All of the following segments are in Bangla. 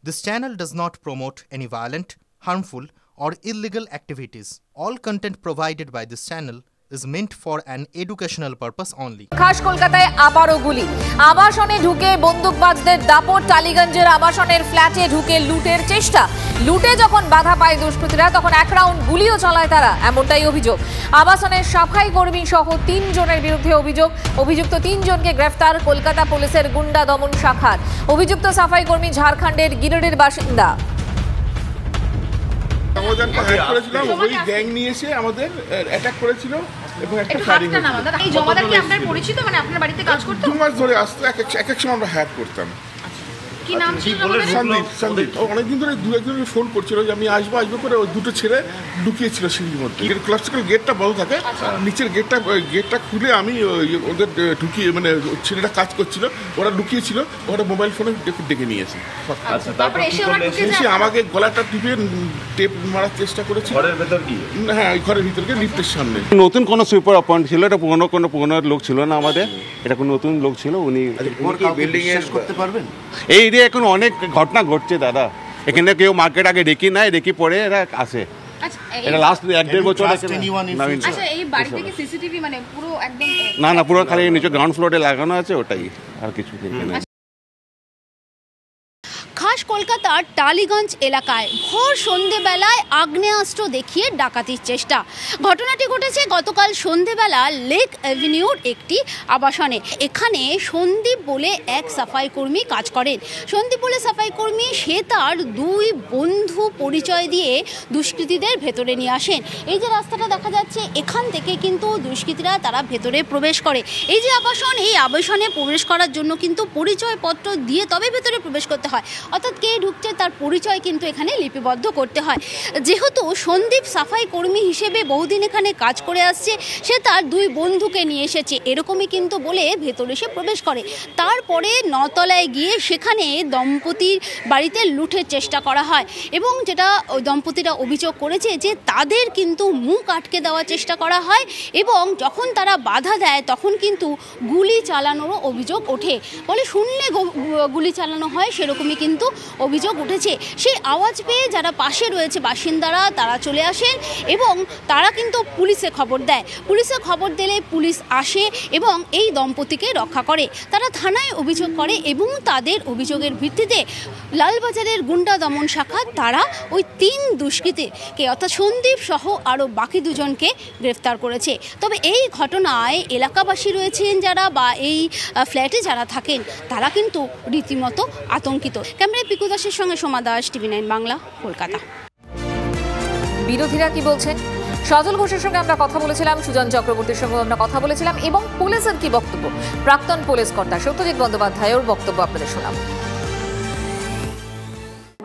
This channel does not promote any violent, harmful, or illegal activities. All content provided by this channel is meant for an educational purpose only. খাস কলকাতায় আবারও গুলি, আবাসনে ঢুকে বন্দুকবাজদের দাপট, টালিগঞ্জের আবাসনের ফ্ল্যাটে ঢুকে লুটের চেষ্টা। লুটে যখন বাধা পায় দুষ্কৃতীরা তখন এক রাউন্ড গুলিও চালায় তারা, এমনটাই অভিযোগ। আবাসনের সাফাই কর্মী সহ ৩ জনের বিরুদ্ধে অভিযুক্ত ৩ জনকে গ্রেফতার কলকাতা পুলিশের গুন্ডা দমন শাখার। অভিযুক্ত সাফাই কর্মী ঝাড়খণ্ডের গিরিডির বাসিন্দা। ওই গ্যাং নিয়ে এসে আমাদের অ্যাটাক করেছিল এবং একটা ফায়ারিং হয়েছিল। এই জমাদার কি আপনার পরিচিত, মানে আপনার বাড়িতে কাজ করতো? 2 মাস ধরে আসতো, এক এক সময় আমরা হ্যাক করতাম। কি নাম ছিল? সন্দীপ। অনেকদিন ধরে দু একজনকে ফোন করছিল যে আমি আসবো করে ওই দুটো ছেলে লুকিয়েছিল সিঁড়ির মধ্যে। ক্লাসিক্যাল গেটটা বন্ধ থাকে, নিচের গেটটা খুলে আমি ওদের ঢুকিয়ে, মানে ছেলেটা কাজ করছিল, ওরা লুকিয়েছিল, ওরা মোবাইল ফোনে ডেকে নিয়েছে। এসে আমাকে গলাটা টিপে টেপ মারার চেষ্টা করেছিল। হ্যাঁ, ওই ঘরের ভিতরে লিফটের সামনে। নতুন কোনো সুপার অ্যাপয়েন্ট ছিল, এটা পুরোনো লোক ছিল না আমাদের, এটা কোনো নতুন লোক ছিল। উনি বিল্ডিং এ করতে পারবেন? এই এরিয়া এখন অনেক ঘটনা ঘটছে দাদা, এখানে কেউ মার্কেট আগে দেখি নাই, দেখি পরে এরা আসে। এটা লাস্ট 1-1.5 বছর না, পুরো খালি নিচে গ্রাউন্ড ফ্লোরে লাগানো আছে, ওটাই, আর কিছু নেই। খাস কলকাতার টালিগঞ্জ এলাকায় ভোর সন্ধেবেলায় আগ্নেয়াস্ত্র দেখিয়ে ডাকাতির চেষ্টা। ঘটনাটি ঘটেছে গতকাল সন্ধেবেলা লেক অ্যাভিনিউর একটি আবাসনে। এখানে সন্দীপ বলে এক সাফাই কর্মী কাজ করেন। সন্দীপ বলে সাফাই কর্মী, সে তার 2 বন্ধু পরিচয় দিয়ে দুষ্কৃতীদের ভেতরে নিয়ে আসেন। এই যে রাস্তাটা দেখা যাচ্ছে, এখান থেকে কিন্তু দুষ্কৃতীরা তারা ভেতরে প্রবেশ করে। এই যে আবাসন, এই আবাসনে প্রবেশ করার জন্য কিন্তু পরিচয়পত্র দিয়ে তবে ভেতরে প্রবেশ করতে হয়, অর্থাৎ কে ঢুকছে তার পরিচয় কিন্তু এখানে লিপিবদ্ধ করতে হয়। যেহেতু সন্দীপ সাফাই কর্মী হিসেবে বহুদিন এখানে কাজ করে আসছে, সে তার 2 বন্ধুকে নিয়ে এসেছে, এরকমই কিন্তু বলে ভেতরে সে প্রবেশ করে। তারপরে 9 তলায় গিয়ে সেখানে দম্পতির বাড়িতে লুটের চেষ্টা করা হয় এবং যেটা ওই দম্পতিরা অভিযোগ করেছে যে তাদের কিন্তু মুখ আটকে দেওয়ার চেষ্টা করা হয় এবং যখন তারা বাধা দেয় তখন কিন্তু গুলি চালানোরও অভিযোগ ওঠে। বলে শুনলে গুলি চালানো হয়, সেরকমই কিন্তু অভিযোগ উঠেছে। সেই আওয়াজ পেয়ে যারা পাশে রয়েছে বাসিন্দারা, তারা চলে আসেন এবং তারা কিন্তু পুলিশে খবর দেয়। পুলিশে খবর দিলে পুলিশ আসে এবং এই দম্পতিকে রক্ষা করে। তারা থানায় অভিযোগ করে এবং তাদের অভিযোগের ভিত্তিতে লালবাজারের গুন্ডা দমন শাখা তারা ওই 3 দুষ্কৃতীকে অর্থাৎ সন্দীপ সহ আরও বাকি 2 জনকে গ্রেফতার করেছে। তবে এই ঘটনায় এলাকাবাসী রয়েছেন যারা, বা এই ফ্ল্যাটে যারা থাকেন, তারা কিন্তু রীতিমতো আতঙ্কিত। ক্যামেরায় পিকু দাসের সঙ্গে সোমা দাস, TV9 বাংলা, কলকাতা। বিরোধীরা কি বলছেন? সজল ঘোষের সঙ্গে আমরা কথা বলেছিলাম, সুজন চক্রবর্তীর সঙ্গে আমরা কথা বলেছিলাম, এবং পুলিশের কি বক্তব্য, প্রাক্তন পুলিশ কর্তা সত্যজিৎ বন্দ্যোপাধ্যায়ের বক্তব্য আপনাদের শোনাব।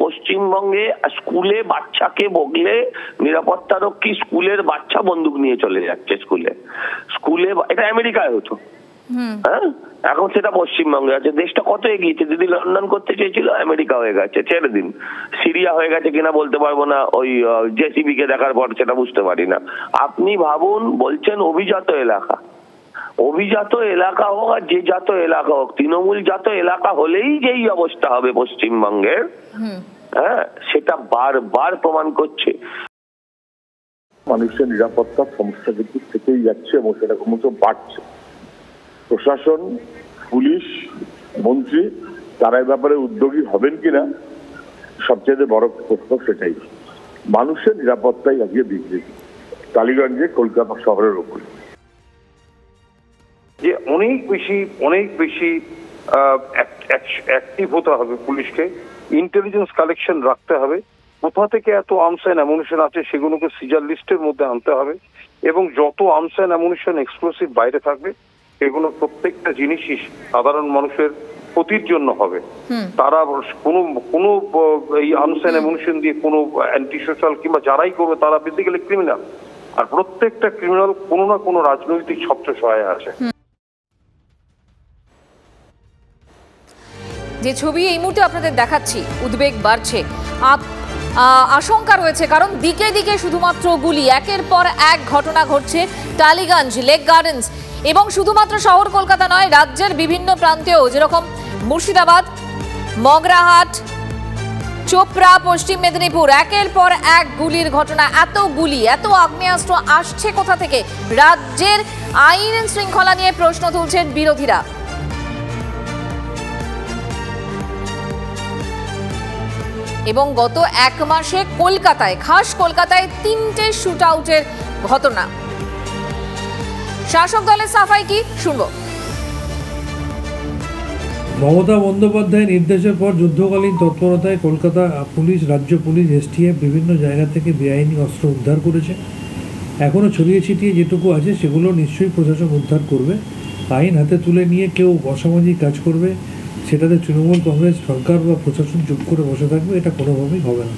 পশ্চিমবঙ্গে স্কুলে বাচ্চাকে বগলে নিরাপত্তারক্ষী স্কুলের বাচ্চা বন্দুক নিয়ে চলে যাচ্ছে স্কুলে। এটা আমেরিকায় হতো, হ্যাঁ, এখন সেটা পশ্চিমবঙ্গে আছে। দেশটা কত এগিয়েছে দিদি। লন্ডন করতে চেয়েছিল, আমেরিকা হয়ে গেছে, ছেড়ে দিন। সিরিয়া হয়ে গেছে কিনা বলতে পারবো না, ওই জেসিবি কে দেখার পর সেটা বুঝতে পারি না। আপনি ভাবুন, বলছেন অভিজাত এলাকা, অভিজাত এলাকা হোক আর যে জাত এলাকা হোক, তৃণমূল জাত এলাকা হলেই যেই অবস্থা হবে পশ্চিমবঙ্গের, হ্যাঁ, সেটা বারবার প্রমাণ করছে। মানুষের নিরাপত্তার সমস্যা কিন্তু থেকেই যাচ্ছে এবং সেটা ক্রমশ বাড়ছে। প্রশাসন, পুলিশ, মন্ত্রী তারা এই ব্যাপারে উদ্যোগী হবেন কিনা সবচেয়ে বড় প্রশ্ন সেটাই। মানুষের নিরাপত্তাই আজকে বিঘ্নিত টালিগঞ্জে, কলকাতা শহরের উপরে। যে অনেক বেশি অ্যাক্টিভ হতে হবে পুলিশকে, ইন্টেলিজেন্স কালেকশন রাখতে হবে, কোথা থেকে এত আর্মস অ্যান্ড অ্যামুনিশন আছে সেগুলোকে সিজার লিস্টের মধ্যে আনতে হবে এবং যত আর্মস অ্যান্ড অ্যামুনিশন এক্সপ্লোসিভ বাইরে থাকবে সেগুলো প্রত্যেকটা জিনিসই সাধারণ মানুষের ক্ষতির জন্য হবে। তারা কোনো এই আর্মস অ্যান্ড অ্যামুনিশন দিয়ে কোনো অ্যান্টি সোশ্যাল কিংবা যারাই করবে তারা বেসিক্যালি ক্রিমিনাল, আর প্রত্যেকটা ক্রিমিনাল কোনো না কোনো রাজনৈতিক ছত্রছায়ায় আছে। যে ছবি এই মুহূর্তে আপনাদের দেখাচ্ছি, উদ্বেগ বাড়ছে, আশঙ্কা রয়েছে, কারণ দিকে দিকে শুধুমাত্র গুলি, একের পর এক ঘটনা ঘটছে টালিগঞ্জ, লেক গার্ডেন্স এবং শুধুমাত্র শহর কলকাতা নয়, রাজ্যের বিভিন্ন প্রান্তেও, যেরকম মুর্শিদাবাদ, মগরাহাট, চোপড়া পশ্চিম মেদিনীপুর, একের পর এক গুলির ঘটনা। এত গুলি, এত আগ্নেয়াস্ত্র আসছে কোথা থেকে? রাজ্যের আইন শৃঙ্খলা নিয়ে প্রশ্ন তুলছেন বিরোধীরা। এবং গত এক মাসে কলকাতায়, খাস কলকাতায় 3টে শুট আউটের ঘটনা। শাসক দলের সাফাই কি শুনবো। মমতা বন্দ্যোপাধ্যায়ের নির্দেশের পর যুদ্ধকালীন তৎপরতায় কলকাতা পুলিশ, রাজ্য পুলিশ, এসটিএফ বিভিন্ন জায়গা থেকে বেআইনি অস্ত্র উদ্ধার করেছে। এখনও ছড়িয়ে ছিটিয়ে যেটুকু আছে সেগুলো নিশ্চয়ই প্রশাসন উদ্ধার করবে। আইন হাতে তুলে নিয়ে কেউ অসামাজিক কাজ করবে, সেটাতে তৃণমূল কংগ্রেস সরকার বা প্রশাসন চুপ করে বসে থাকবে, এটা কোনোভাবেই হবে না।